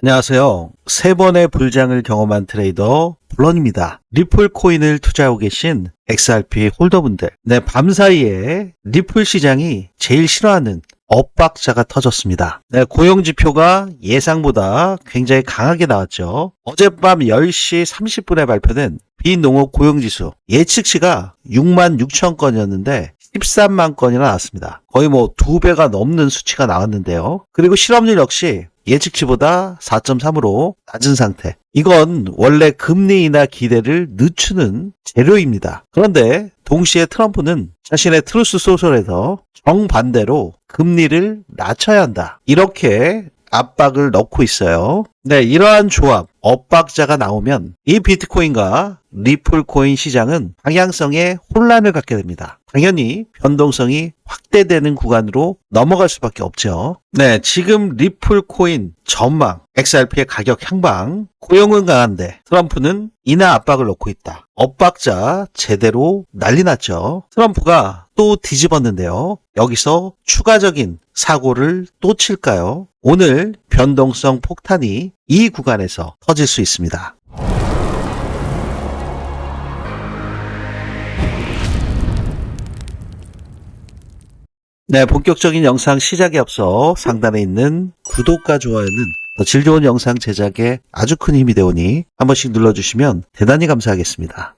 안녕하세요. 세 번의 불장을 경험한 트레이더 블런입니다. 리플 코인을 투자하고 계신 XRP 홀더분들, 밤사이에 리플 시장이 제일 싫어하는 엇박자가 터졌습니다. 고용지표가 예상보다 굉장히 강하게 나왔죠. 어젯밤 10시 30분에 발표된 비농업 고용지수 예측치가 6만 6천 건이었는데 13만 건이나 나왔습니다. 거의 2배가 넘는 수치가 나왔는데요. 그리고 실업률 역시 예측치보다 4.3으로 낮은 상태. 이건 원래 금리 인하 기대를 늦추는 재료입니다. 그런데 동시에 트럼프는 자신의 트루스 소셜에서 정반대로 금리를 낮춰야 한다, 이렇게 압박을 넣고 있어요. 이러한 조합, 엇박자가 나오면 이 비트코인과 리플 코인 시장은 방향성에 혼란을 갖게 됩니다. 당연히 변동성이 확대되는 구간으로 넘어갈 수밖에 없죠. 지금 리플 코인 전망, XRP의 가격 향방, 고용은 강한데 트럼프는 인하 압박을 넣고 있다. 엇박자 제대로 난리 났죠. 트럼프가 또 뒤집었는데요. 여기서 추가적인 사고를 또 칠까요? 오늘 변동성 폭탄이 이 구간에서 터질 수 있습니다. 본격적인 영상 시작에 앞서 상단에 있는 구독과 좋아요는 더 질 좋은 영상 제작에 아주 큰 힘이 되오니 한 번씩 눌러주시면 대단히 감사하겠습니다.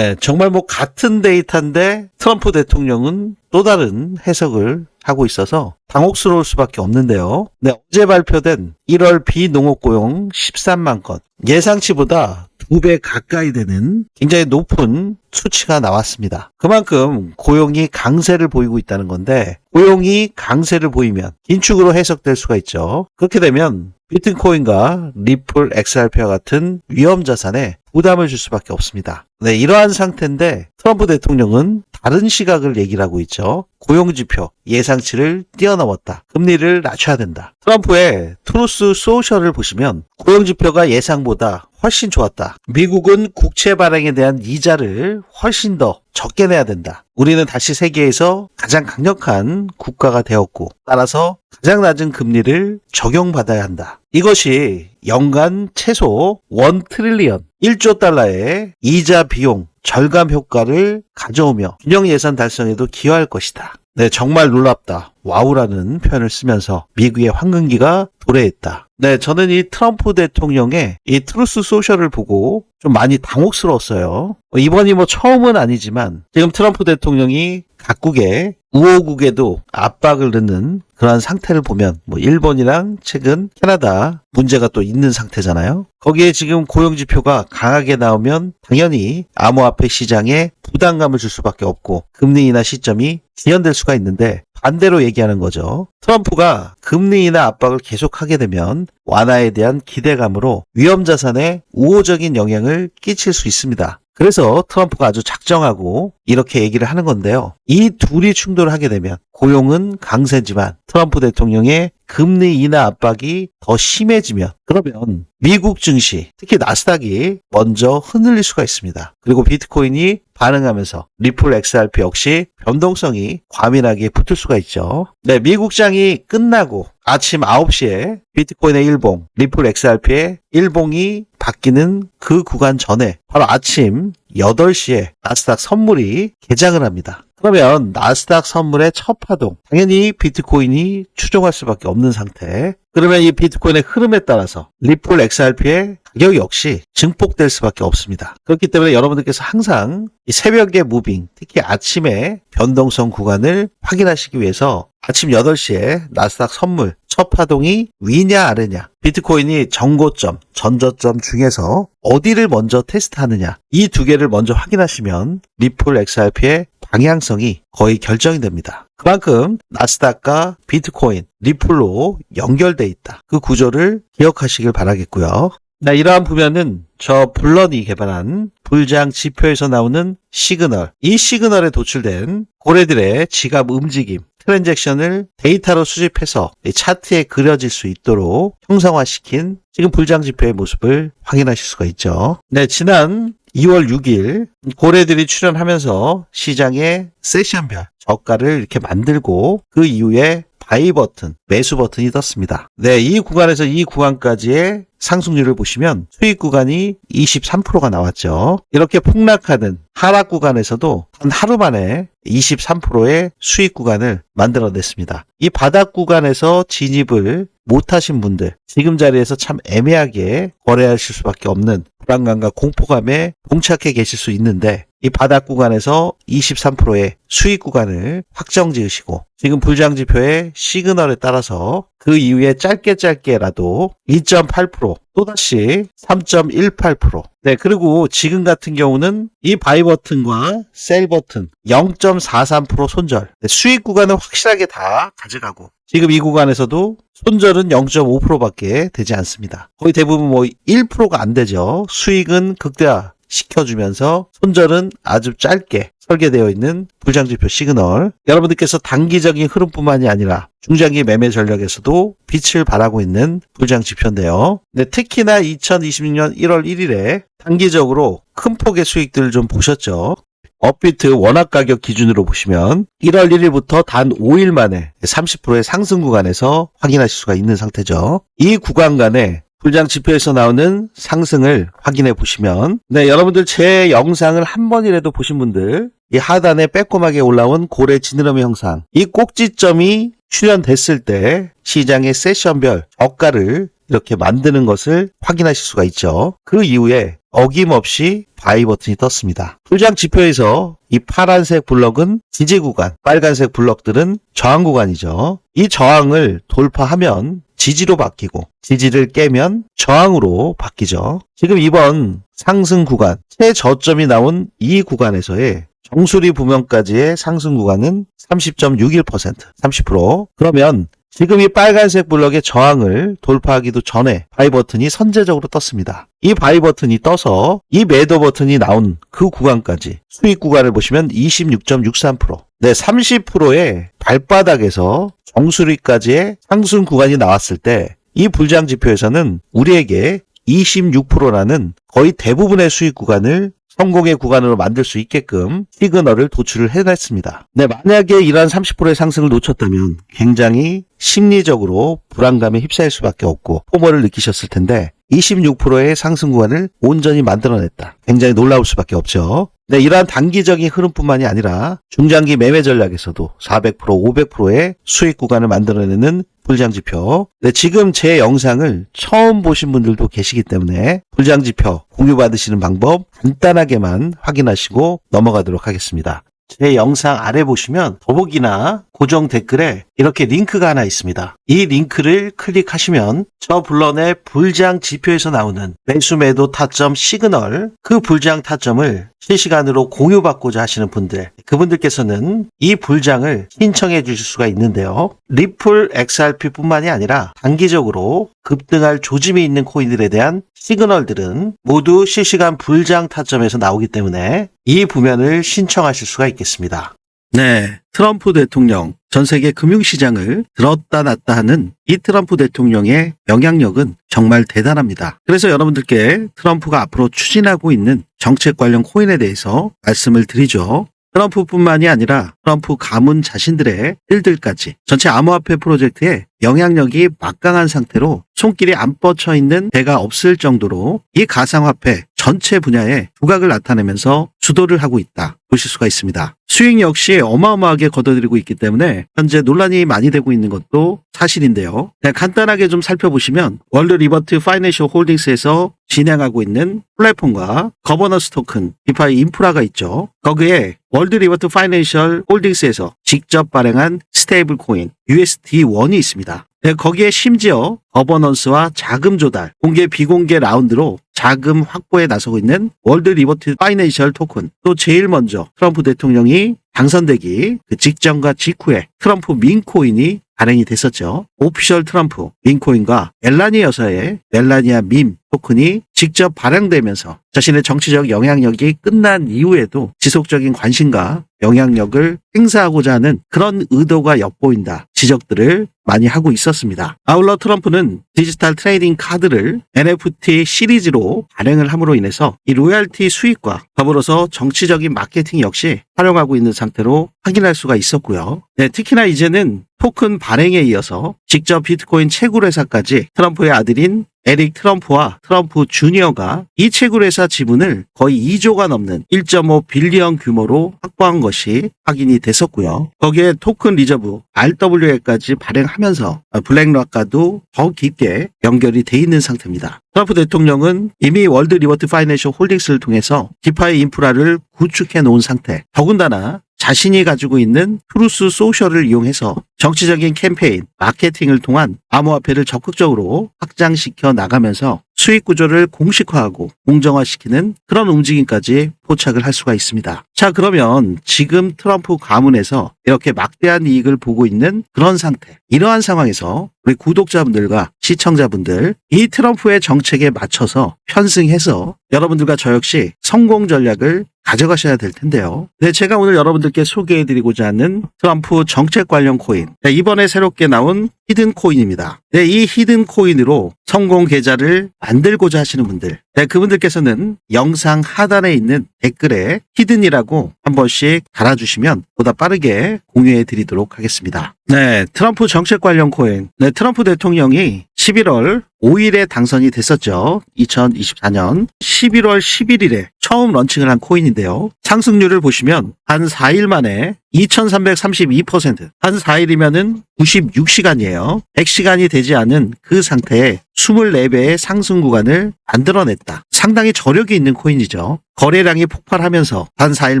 정말 같은 데이터인데 트럼프 대통령은 또 다른 해석을 하고 있어서 당혹스러울 수밖에 없는데요. 어제 발표된 1월 비농업 고용 13만 건, 예상치보다 2배 가까이 되는 굉장히 높은 수치가 나왔습니다. 그만큼 고용이 강세를 보이고 있다는 건데, 고용이 강세를 보이면 긴축으로 해석될 수가 있죠. 그렇게 되면 비트코인과 리플, XRP와 같은 위험 자산에 부담을 줄 수밖에 없습니다. 이러한 상태인데 트럼프 대통령은 다른 시각을 얘기를 하고 있죠. 고용지표 예상치를 뛰어넘었다. 금리를 낮춰야 된다. 트럼프의 트루스 소셜을 보시면 고용지표가 예상보다 훨씬 좋았다. 미국은 국채 발행에 대한 이자를 훨씬 더 적게 내야 된다. 우리는 다시 세계에서 가장 강력한 국가가 되었고, 따라서 가장 낮은 금리를 적용받아야 한다. 이것이 연간 최소 1 트릴리언, 1조 달러의 이자 비용 절감 효과를 가져오며 균형 예산 달성에도 기여할 것이다. 정말 놀랍다. 와우라는 표현을 쓰면서 미국의 황금기가 도래했다. 저는 이 트럼프 대통령의 이 트루스 소셜을 보고 좀 많이 당혹스러웠어요. 이번이 처음은 아니지만 지금 트럼프 대통령이 각국의 우호국에도 압박을 넣는 그런 상태를 보면 일본이랑 최근 캐나다 문제가 또 있는 상태잖아요. 거기에 지금 고용지표가 강하게 나오면 당연히 암호화폐 시장에 부담감을 줄 수밖에 없고 금리 인하 시점이 지연될 수가 있는데, 반대로 얘기하는 거죠. 트럼프가 금리 인하 압박을 계속하게 되면 완화에 대한 기대감으로 위험자산에 우호적인 영향을 끼칠 수 있습니다. 그래서 트럼프가 아주 작정하고 이렇게 얘기를 하는 건데요. 이 둘이 충돌하게 되면 고용은 강세지만 트럼프 대통령의 금리 인하 압박이 더 심해지면, 그러면 미국 증시, 특히 나스닥이 먼저 흔들릴 수가 있습니다. 그리고 비트코인이 반응하면서 리플 XRP 역시 변동성이 과민하게 붙을 수가 있죠. 미국장이 끝나고 아침 9시에 비트코인의 일봉, 리플 XRP의 일봉이 바뀌는 그 구간 전에 바로 아침 8시에 나스닥 선물이 개장을 합니다. 그러면 나스닥 선물의 첫 파동, 당연히 비트코인이 추종할 수밖에 없는 상태. 그러면 이 비트코인의 흐름에 따라서 리플 XRP의 가격 역시 증폭될 수밖에 없습니다. 그렇기 때문에 여러분들께서 항상 이 새벽의 무빙, 특히 아침에 변동성 구간을 확인하시기 위해서 아침 8시에 나스닥 선물 첫 파동이 위냐 아래냐, 비트코인이 정고점, 전저점 중에서 어디를 먼저 테스트하느냐, 이 두 개를 먼저 확인하시면 리플 XRP의 방향성이 거의 결정이 됩니다. 그만큼 나스닥과 비트코인, 리플로 연결돼 있다. 그 구조를 기억하시길 바라겠고요. 이러한 보면은 저 블런이 개발한 불장 지표에서 나오는 시그널, 이 시그널에 도출된 고래들의 지갑 움직임, 트랜잭션을 데이터로 수집해서 차트에 그려질 수 있도록 형상화시킨 지금 불장 지표의 모습을 확인하실 수가 있죠. 지난 2월 6일 고래들이 출연하면서 시장의 세션별 저가를 이렇게 만들고 그 이후에 바이 버튼, 매수 버튼이 떴습니다. 이 구간에서 이 구간까지의 상승률을 보시면 수익 구간이 23%가 나왔죠. 이렇게 폭락하는 하락 구간에서도 단 하루 만에 23%의 수익 구간을 만들어냈습니다. 이 바닥 구간에서 진입을 못하신 분들, 지금 자리에서 참 애매하게 거래하실 수밖에 없는 불안감과 공포감에 봉착해 계실 수 있는데, 이 바닥 구간에서 23%의 수익 구간을 확정 지으시고 지금 불장지표의 시그널에 따라서 그 이후에 짧게라도 2.8% 또다시 3.18%. 네, 그리고 지금 같은 경우는 이 바이 버튼과 셀 버튼 0.43% 손절. 네, 수익 구간은 확실하게 다 가져가고 지금 이 구간에서도 손절은 0.5%밖에 되지 않습니다. 거의 대부분 1%가 안 되죠. 수익은 극대화 시켜주면서 손절은 아주 짧게 설계되어 있는 불장지표 시그널. 여러분들께서 단기적인 흐름뿐만이 아니라 중장기 매매 전략에서도 빛을 발하고 있는 불장지표인데요. 네, 특히나 2026년 1월 1일에 단기적으로 큰 폭의 수익들을 좀 보셨죠. 업비트 원화 가격 기준으로 보시면 1월 1일부터 단 5일 만에 30%의 상승 구간에서 확인하실 수가 있는 상태죠. 이 구간간에 불장 지표에서 나오는 상승을 확인해 보시면, 네, 여러분들 제 영상을 한 번이라도 보신 분들, 이 하단에 빼꼼하게 올라온 고래 지느러미 형상, 이 꼭지점이 출현됐을 때 시장의 세션별 저가를 이렇게 만드는 것을 확인하실 수가 있죠. 그 이후에 어김없이 바이 버튼이 떴습니다. 불장 지표에서 이 파란색 블럭은 지지 구간, 빨간색 블럭들은 저항 구간이죠. 이 저항을 돌파하면 지지로 바뀌고 지지를 깨면 저항으로 바뀌죠. 지금 이번 상승 구간, 최저점이 나온 이 구간에서의 정수리 부면까지의 상승 구간은 30.61%, 30%. 그러면 지금 이 빨간색 블럭의 저항을 돌파하기도 전에 바이 버튼이 선제적으로 떴습니다. 이 바이 버튼이 떠서 이 매도 버튼이 나온 그 구간까지 수익 구간을 보시면 26.63%. 네, 30%의 발바닥에서 정수리까지의 상승 구간이 나왔을 때 이 불장 지표에서는 우리에게 26%라는 거의 대부분의 수익 구간을 성공의 구간으로 만들 수 있게끔 시그널을 도출을 해냈습니다. 네, 만약에 이러한 30%의 상승을 놓쳤다면 굉장히 심리적으로 불안감에 휩싸일 수밖에 없고 포모를 느끼셨을 텐데 26%의 상승 구간을 온전히 만들어냈다. 굉장히 놀라울 수밖에 없죠. 네, 이러한 단기적인 흐름뿐만이 아니라 중장기 매매 전략에서도 400%, 500%의 수익 구간을 만들어내는 불장지표. 네, 지금 제 영상을 처음 보신 분들도 계시기 때문에 불장지표 공유받으시는 방법 간단하게만 확인하시고 넘어가도록 하겠습니다. 제 영상 아래 보시면 더보기나 고정 댓글에 이렇게 링크가 하나 있습니다. 이 링크를 클릭하시면 저 불런의 불장 지표에서 나오는 매수 매도 타점 시그널, 그 불장 타점을 실시간으로 공유받고자 하시는 분들, 그분들께서는 이 불장을 신청해 주실 수가 있는데요. 리플 XRP 뿐만이 아니라 단기적으로 급등할 조짐이 있는 코인들에 대한 시그널들은 모두 실시간 불장 타점에서 나오기 때문에 이 부면을 신청하실 수가 있겠습니다. 네, 트럼프 대통령, 전 세계 금융시장을 들었다 놨다 하는 이 트럼프 대통령의 영향력은 정말 대단합니다. 그래서 여러분들께 트럼프가 앞으로 추진하고 있는 정책 관련 코인에 대해서 말씀을 드리죠. 트럼프뿐만이 아니라 트럼프 가문 자신들의 일들까지 전체 암호화폐 프로젝트에 영향력이 막강한 상태로 손길이 안 뻗쳐 있는 데가 없을 정도로 이 가상화폐 전체 분야에 두각을 나타내면서 주도를 하고 있다 보실 수가 있습니다. 수익 역시 어마어마하게 거둬들이고 있기 때문에 현재 논란이 많이 되고 있는 것도 사실인데요. 간단하게 좀 살펴보시면 월드 리버트 파이낸셜 홀딩스에서 진행하고 있는 플랫폼과 거버넌스 토큰, 디파이 인프라가 있죠. 거기에 월드 리버트 파이낸셜 홀딩스에서 직접 발행한 스테이블 코인 USD1이 있습니다. 거기에 심지어 거버넌스와 자금 조달, 공개 비공개 라운드로 자금 확보에 나서고 있는 월드 리버트 파이낸셜 토큰, 또 제일 먼저 트럼프 대통령이 당선되기 그 직전과 직후에 트럼프 밈코인이 발행이 됐었죠. 오피셜 트럼프 밈코인과 멜라니아 여사의 멜라니아 밈 토큰이 직접 발행되면서 자신의 정치적 영향력이 끝난 이후에도 지속적인 관심과 영향력을 행사하고자 하는 그런 의도가 엿보인다 지적들을 많이 하고 있었습니다. 아울러 트럼프는 디지털 트레이딩 카드를 NFT 시리즈로 발행을 함으로 인해서 이 로열티 수익과 더불어서 정치적인 마케팅 역시 활용하고 있는 상태로 확인할 수가 있었고요. 네, 특히나 이제는 토큰 발행에 이어서 직접 비트코인 채굴 회사까지 트럼프의 아들인 에릭 트럼프와 트럼프 주니어가 이 채굴 회사 지분을 거의 2조가 넘는 1.5 빌리언 규모로 확보한 것이 확인이 됐었고요. 거기에 토큰 리저브 RWA까지 발행하면서 블랙락과도 더 깊게 연결이 돼 있는 상태입니다. 트럼프 대통령은 이미 월드 리버트 파이낸셜 홀딩스를 통해서 디파이 인프라를 구축해 놓은 상태, 더군다나 자신이 가지고 있는 트루스 소셜을 이용해서 정치적인 캠페인, 마케팅을 통한 암호화폐를 적극적으로 확장시켜 나가면서 수익 구조를 공식화하고 공정화시키는 그런 움직임까지 포착을 할 수가 있습니다. 자, 그러면 지금 트럼프 가문에서 이렇게 막대한 이익을 보고 있는 그런 상태, 이러한 상황에서 우리 구독자분들과 시청자분들, 이 트럼프의 정책에 맞춰서 편승해서 여러분들과 저 역시 성공 전략을 가져가셔야 될 텐데요. 네, 제가 오늘 여러분들께 소개해드리고자 하는 트럼프 정책 관련 코인, 네, 이번에 새롭게 나온 히든 코인입니다. 네, 이 히든 코인으로 성공 계좌를 만들고자 하시는 분들, 네, 그분들께서는 영상 하단에 있는 댓글에 히든이라고 한 번씩 달아주시면 보다 빠르게 공유해 드리도록 하겠습니다. 네, 트럼프 정책 관련 코인. 네, 트럼프 대통령이 11월 5일에 당선이 됐었죠. 2024년 11월 11일에 처음 런칭을 한 코인인데요. 상승률을 보시면 한 4일 만에 2332%, 한 4일이면은 96시간이에요. 100시간이 되지 않은 그 상태에 24배의 상승 구간을 만들어냈다. 상당히 저력이 있는 코인이죠. 거래량이 폭발하면서 한 4일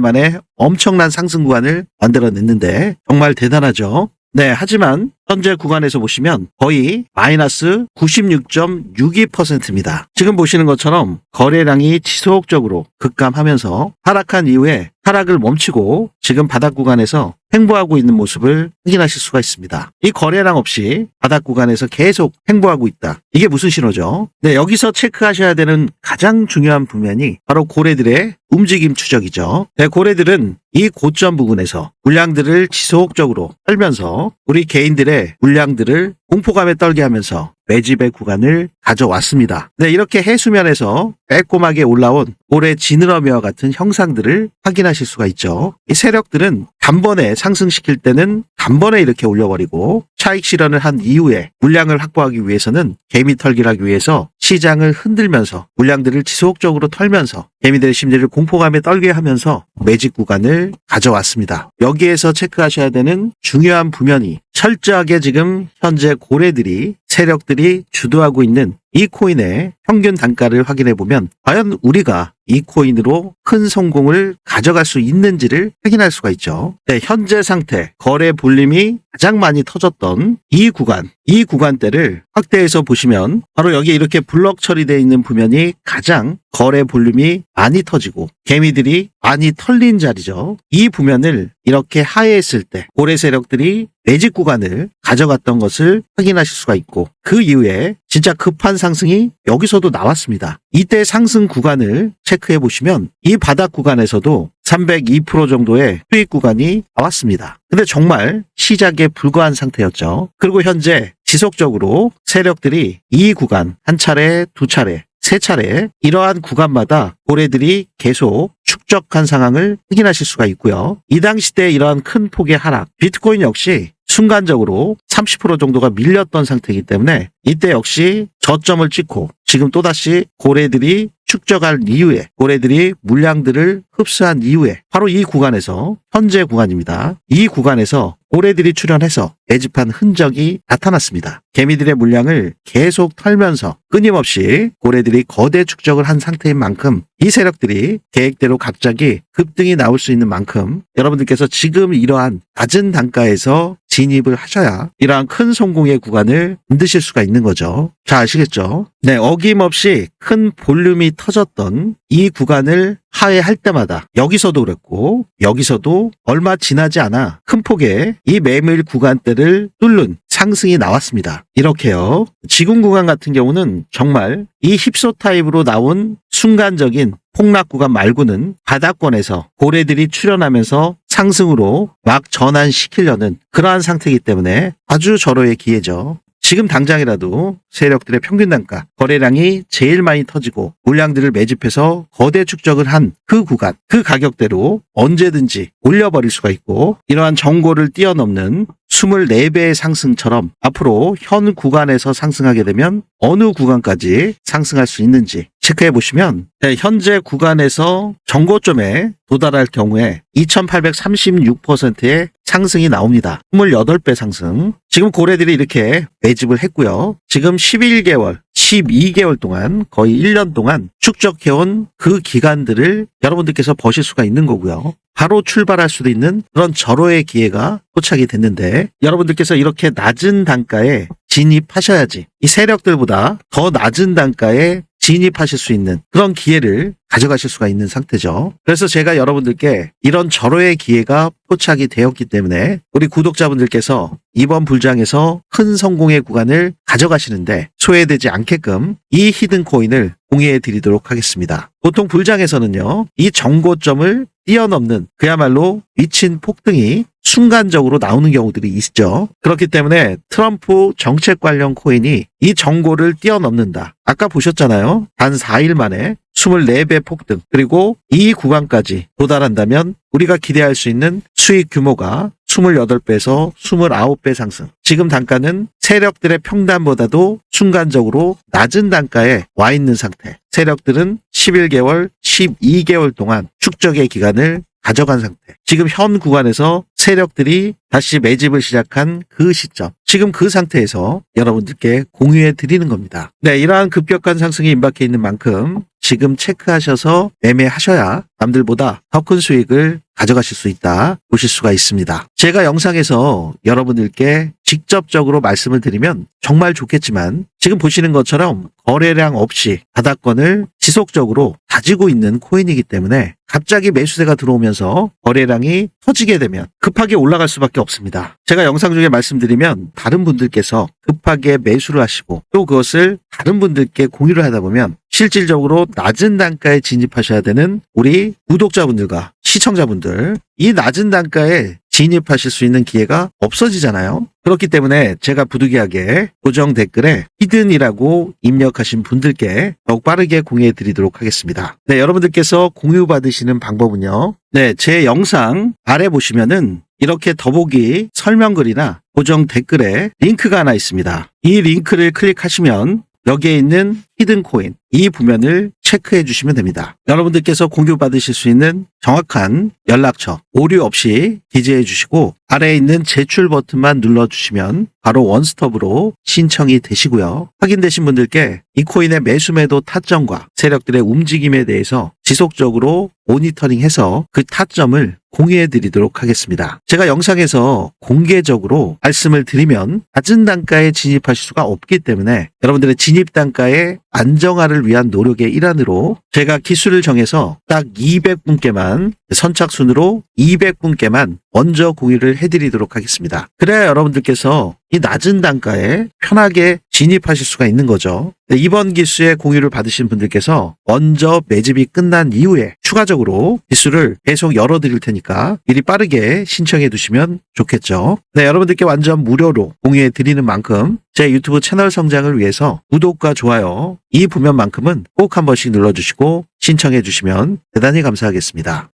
만에 엄청난 상승 구간을 만들어냈는데 정말 대단하죠. 네, 하지만 현재 구간에서 보시면 거의 마이너스 96.62%입니다. 지금 보시는 것처럼 거래량이 지속적으로 급감하면서 하락한 이후에 하락을 멈추고 지금 바닥 구간에서 횡보하고 있는 모습을 확인하실 수가 있습니다. 이 거래량 없이 바닥 구간에서 계속 횡보하고 있다. 이게 무슨 신호죠? 네, 여기서 체크하셔야 되는 가장 중요한 부면이 바로 고래들의 움직임 추적이죠. 네, 고래들은 이 고점 부분에서 물량들을 지속적으로 털면서 우리 개인들의 물량들을 공포감에 떨게 하면서 매집의 구간을 가져왔습니다. 네, 이렇게 해수면에서 빼꼼하게 올라온 고래 지느러미와 같은 형상들을 확인하실 수가 있죠. 이 세력들은 단번에 상승시킬 때는 단번에 이렇게 올려버리고 차익 실현을 한 이후에 물량을 확보하기 위해서는 개미 털기를 하기 위해서 시장을 흔들면서 물량들을 지속적으로 털면서 개미들의 심리를 공포감에 떨게 하면서 매집 구간을 가져왔습니다. 여기에서 체크하셔야 되는 중요한 부면이 철저하게 지금 현재 고래들이 세력들이 주도하고 있는 이 코인의 평균 단가를 확인해 보면 과연 우리가 이 코인으로 큰 성공을 가져갈 수 있는지를 확인할 수가 있죠. 네, 현재 상태, 거래 볼륨이 가장 많이 터졌던 이 구간대를 확대해서 보시면 바로 여기 이렇게 블럭 처리되어 있는 부면이 가장 거래 볼륨이 많이 터지고 개미들이 많이 털린 자리죠. 이 부면을 이렇게 하회했을 때 고래 세력들이 매집 구간을 가져갔던 것을 확인하실 수가 있고 그 이후에 진짜 급한 상승이 여기서도 나왔습니다. 이때 상승 구간을 체크해 보시면 이 바닥 구간에서도 302% 정도의 수익 구간이 나왔습니다. 근데 정말 시작에 불과한 상태였죠. 그리고 현재 지속적으로 세력들이 이 구간 한 차례, 두 차례, 세 차례 이러한 구간마다 고래들이 계속 축적한 상황을 확인하실 수가 있고요. 이 당시 때 이러한 큰 폭의 하락, 비트코인 역시 순간적으로 30% 정도가 밀렸던 상태이기 때문에 이때 역시 저점을 찍고 지금 또다시 고래들이 축적할 이후에 고래들이 물량들을 흡수한 이후에 바로 이 구간에서 현재 구간입니다. 이 구간에서 고래들이 출현해서 매집한 흔적이 나타났습니다. 개미들의 물량을 계속 털면서 끊임없이 고래들이 거대 축적을 한 상태인 만큼 이 세력들이 계획대로 갑자기 급등이 나올 수 있는 만큼 여러분들께서 지금 이러한 낮은 단가에서 진입을 하셔야 이러한 큰 성공의 구간을 만드실 수가 있는 거죠. 잘 아시겠죠? 네, 어김없이 큰 볼륨이 터졌던 이 구간을 하회할 때마다 여기서도 그랬고 여기서도 얼마 지나지 않아 큰 폭의 이 매물 구간대를 뚫는 상승이 나왔습니다. 이렇게요. 지금 구간 같은 경우는 정말 이 힙소 타입으로 나온 순간적인 폭락 구간 말고는 바닥권에서 고래들이 출현하면서 상승으로 막 전환시키려는 그러한 상태이기 때문에 아주 절호의 기회죠. 지금 당장이라도 세력들의 평균 단가, 거래량이 제일 많이 터지고 물량들을 매집해서 거대 축적을 한 그 구간, 그 가격대로 언제든지 올려버릴 수가 있고 이러한 정고를 뛰어넘는 24배의 상승처럼 앞으로 현 구간에서 상승하게 되면 어느 구간까지 상승할 수 있는지 체크해 보시면 현재 구간에서 정고점에 도달할 경우에 2836%의 상승이 나옵니다. 28배 상승. 지금 고래들이 이렇게 매집을 했고요. 지금 11개월, 12개월 동안 거의 1년 동안 축적해온 그 기간들을 여러분들께서 버실 수가 있는 거고요. 바로 출발할 수도 있는 그런 절호의 기회가 포착이 됐는데 여러분들께서 이렇게 낮은 단가에 진입하셔야지 이 세력들보다 더 낮은 단가에 진입하실 수 있는 그런 기회를 가져가실 수가 있는 상태죠. 그래서 제가 여러분들께 이런 절호의 기회가 포착이 되었기 때문에 우리 구독자분들께서 이번 불장에서 큰 성공의 구간을 가져가시는데 소외되지 않게끔 이 히든코인을 공유해 드리도록 하겠습니다. 보통 불장에서는요, 이 정고점을 뛰어넘는 그야말로 미친 폭등이 순간적으로 나오는 경우들이 있죠. 그렇기 때문에 트럼프 정책 관련 코인이 이 정고를 뛰어넘는다. 아까 보셨잖아요. 단 4일 만에 24배 폭등, 그리고 이 구간까지 도달한다면 우리가 기대할 수 있는 수익 규모가 28배에서 29배 상승. 지금 단가는 세력들의 평단보다도 순간적으로 낮은 단가에 와 있는 상태. 세력들은 11개월, 12개월 동안 축적의 기간을 가져간 상태. 지금 현 구간에서 세력들이 다시 매집을 시작한 그 시점. 지금 그 상태에서 여러분들께 공유해 드리는 겁니다. 네, 이러한 급격한 상승이 임박해 있는 만큼 지금 체크하셔서 매매하셔야 남들보다 더 큰 수익을 가져가실 수 있다 보실 수가 있습니다. 제가 영상에서 여러분들께 직접적으로 말씀을 드리면 정말 좋겠지만 지금 보시는 것처럼 거래량 없이 바닥권을 지속적으로 가지고 있는 코인이기 때문에 갑자기 매수세가 들어오면서 거래량이 터지게 되면 급하게 올라갈 수밖에 없습니다. 제가 영상 중에 말씀드리면 다른 분들께서 급하게 매수를 하시고 또 그것을 다른 분들께 공유를 하다 보면 실질적으로 낮은 단가에 진입하셔야 되는 우리 구독자분들과 시청자분들, 이 낮은 단가에 진입하실 수 있는 기회가 없어지잖아요. 그렇기 때문에 제가 부득이하게 고정 댓글에 히든이라고 입력하신 분들께 더욱 빠르게 공유해 드리도록 하겠습니다. 네, 여러분들께서 공유 받으시는 방법은요. 네, 제 영상 아래 보시면은 이렇게 더보기 설명글이나 고정 댓글에 링크가 하나 있습니다. 이 링크를 클릭하시면 여기에 있는 히든코인 이 부면을 체크해 주시면 됩니다. 여러분들께서 공유 받으실 수 있는 정확한 연락처 오류 없이 기재해 주시고 아래에 있는 제출 버튼만 눌러주시면 바로 원스톱으로 신청이 되시고요. 확인되신 분들께 이 코인의 매수 매도 타점과 세력들의 움직임에 대해서 지속적으로 모니터링해서 그 타점을 공유해 드리도록 하겠습니다. 제가 영상에서 공개적으로 말씀을 드리면 낮은 단가에 진입하실 수가 없기 때문에 여러분들의 진입 단가의 안정화를 위한 노력의 일환으로 제가 기수를 정해서 딱 200분께만 선착순으로 200분께만 먼저 공유를 해드리도록 하겠습니다. 그래야 여러분들께서 이 낮은 단가에 편하게 진입하실 수가 있는 거죠. 이번 기수에 공유를 받으신 분들께서 먼저 매집이 끝난 이후에 추가적으로 기수를 계속 열어드릴 테니까 미리 빠르게 신청해 두시면 좋겠죠. 네, 여러분들께 완전 무료로 공유해 드리는 만큼 제 유튜브 채널 성장을 위해서 구독과 좋아요 이 부면만큼은 꼭 한 번씩 눌러주시고 신청해 주시면 대단히 감사하겠습니다.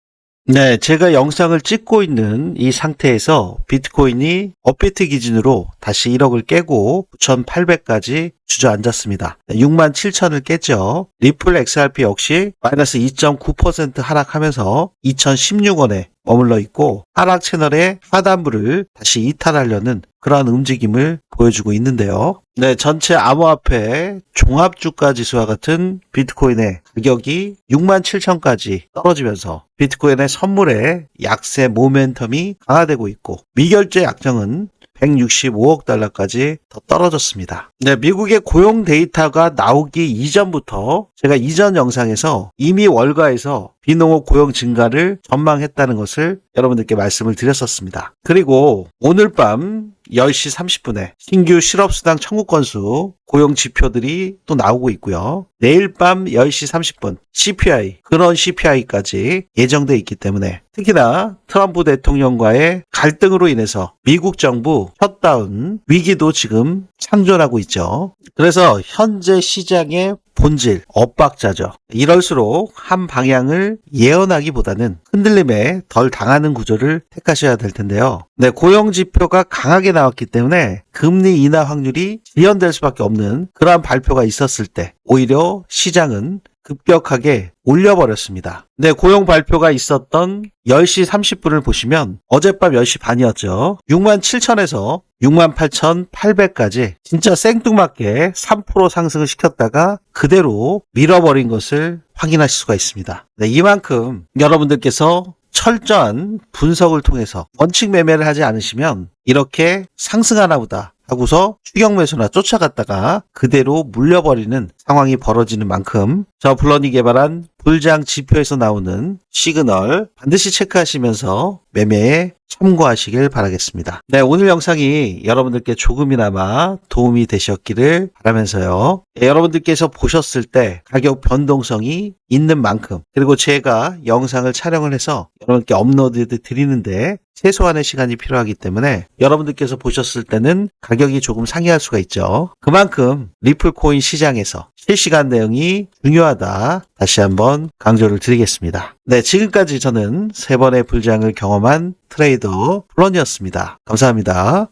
네, 제가 영상을 찍고 있는 이 상태에서 비트코인이 업비트 기준으로 다시 1억을 깨고 9,800까지 주저앉았습니다. 67,000을 깼죠. 리플 XRP 역시 마이너스 2.9% 하락하면서 2,016원에 머물러 있고 하락 채널의 하단부를 다시 이탈하려는 그러한 움직임을 보여주고 있는데요. 네, 전체 암호화폐 종합주가 지수와 같은 비트코인의 가격이 67,000까지 떨어지면서 비트코인의 선물의 약세 모멘텀이 강화되고 있고 미결제 약정은 165억 달러까지 더 떨어졌습니다. 네, 미국의 고용 데이터가 나오기 이전부터 제가 이전 영상에서 이미 월가에서 비농업 고용 증가를 전망했다는 것을 여러분들께 말씀을 드렸었습니다. 그리고 오늘 밤 10시 30분에 신규 실업수당 청구 건수 고용 지표들이 또 나오고 있고요. 내일 밤 10시 30분 CPI, 그런 CPI까지 예정돼 있기 때문에 특히나 트럼프 대통령과의 갈등으로 인해서 미국 정부 셧다운 위기도 지금 상존하고 있죠. 그래서 현재 시장의 본질, 엇박자죠. 이럴수록 한 방향을 예언하기보다는 흔들림에 덜 당하는 구조를 택하셔야 될 텐데요. 네, 고용지표가 강하게 나왔기 때문에 금리 인하 확률이 지연될 수밖에 없는 그러한 발표가 있었을 때 오히려 시장은 급격하게 올려버렸습니다. 네, 고용 발표가 있었던 10시 30분을 보시면 어젯밤 10시 반이었죠. 67,000에서 68,800까지 진짜 생뚱맞게 3% 상승을 시켰다가 그대로 밀어버린 것을 확인하실 수가 있습니다. 네, 이만큼 여러분들께서 철저한 분석을 통해서 원칙 매매를 하지 않으시면 이렇게 상승하나 보다 하고서 추격 매수나 쫓아갔다가 그대로 물려버리는 상황이 벌어지는 만큼 저 블런이 개발한 불장 지표에서 나오는 시그널 반드시 체크하시면서 매매에 참고하시길 바라겠습니다. 네, 오늘 영상이 여러분들께 조금이나마 도움이 되셨기를 바라면서요. 네, 여러분들께서 보셨을 때 가격 변동성이 있는 만큼 그리고 제가 영상을 촬영을 해서 여러분께 업로드 드리는데 최소한의 시간이 필요하기 때문에 여러분들께서 보셨을 때는 가격이 조금 상회할 수가 있죠. 그만큼 리플코인 시장에서 실시간 대응이 중요하다. 다시 한번 강조를 드리겠습니다. 네, 지금까지 저는 3번의 불장을 경험한 트레이더 블런이었습니다. 감사합니다.